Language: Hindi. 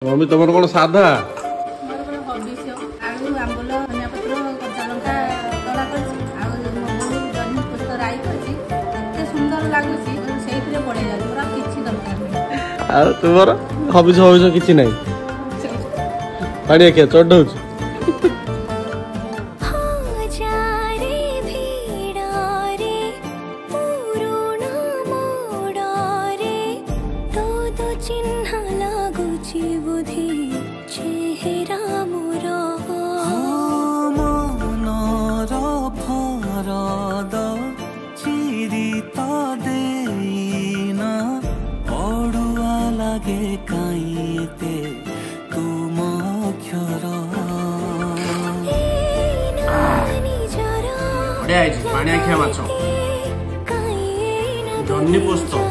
मम्मी तुम कौन साधा तुम हबिस हबिस किसी ना पानी क्या चढ़ पानी आखिया माछ जन्नी पोस्त